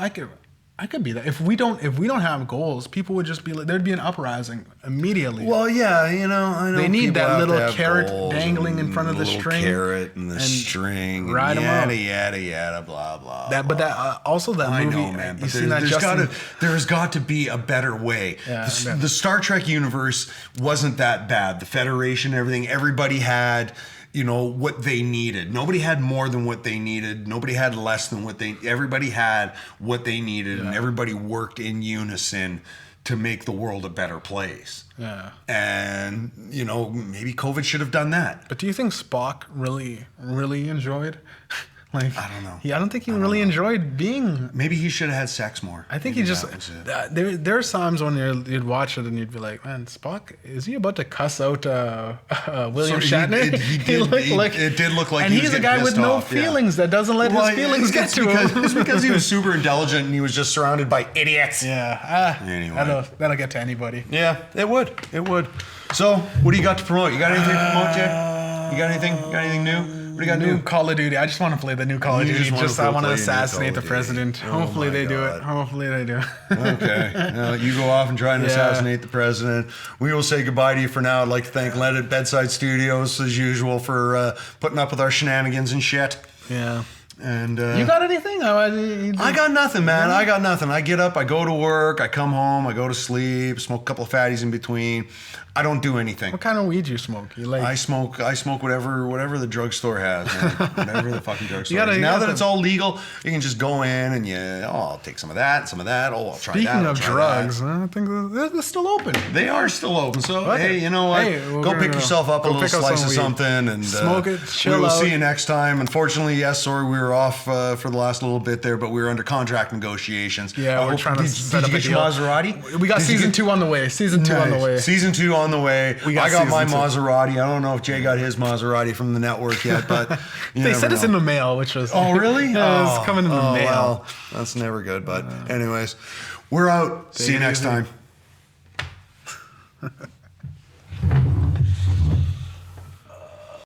I could be that. If we don't have goals, people would just be like, there'd be an uprising immediately. Well, yeah, I know. They need that little carrot dangling in front of the string. Carrot and the string. Ride them out. Yada, blah, blah. But that also that movie. I know, man. But there's got to be a better way. Yeah, the Star Trek universe wasn't that bad. The Federation, everything. Everybody had, what they needed. Nobody had more than what they needed. Nobody had less than everybody had what they needed, and everybody worked in unison to make the world a better place. Yeah. And, maybe COVID should have done that. But do you think Spock really, really enjoyed? I don't know. I don't think he really enjoyed being. Maybe he should have had sex more. I think he just. There are times when you'd watch it and you'd be like, man, Spock, is he about to cuss out William Shatner? It did look like and he was he's a guy with no off, feelings that doesn't let his feelings get to him. It's because he was super intelligent and he was just surrounded by idiots. Yeah. Anyway. That'll get to anybody. Yeah, it would. So, what do you got to promote? You got anything to promote, Jay? You got anything? You got anything new? What do you got to do? New Call of Duty. I just want to play the new Call of Duty. I want to assassinate the president. Hopefully they do it. Okay. Now, you go off and try and assassinate the president. We will say goodbye to you for now. I'd like to thank Let It Bedside Studios, as usual, for putting up with our shenanigans and shit. Yeah. And you got anything? I got nothing, man. I got nothing. I get up, I go to work, I come home, I go to sleep, smoke a couple of fatties in between. I don't do anything. What kind of weed do you smoke? I smoke whatever the drugstore has, man. Whatever the fucking drugstore has. Now that it's all legal, you can just go in and I'll take some of that, some of that. Oh, I'll try that. Speaking of drugs, I think they're still open. They are still open. So, hey, you know what? Go pick yourself up a little slice of something and smoke it, chill out. We will see you next time. Unfortunately, sorry, we were off for the last little bit there, but we were under contract negotiations. Yeah, we're trying to set up a deal. Maserati? We got season 2 on the way. Season 2 on the way. Season 2 on the way. I got my Maserati. I don't know if Jay got his Maserati from the network yet, but they sent us in the mail, which was really? Yeah, it's coming in the mail. Well, that's never good. But anyways, we're out. See you next time.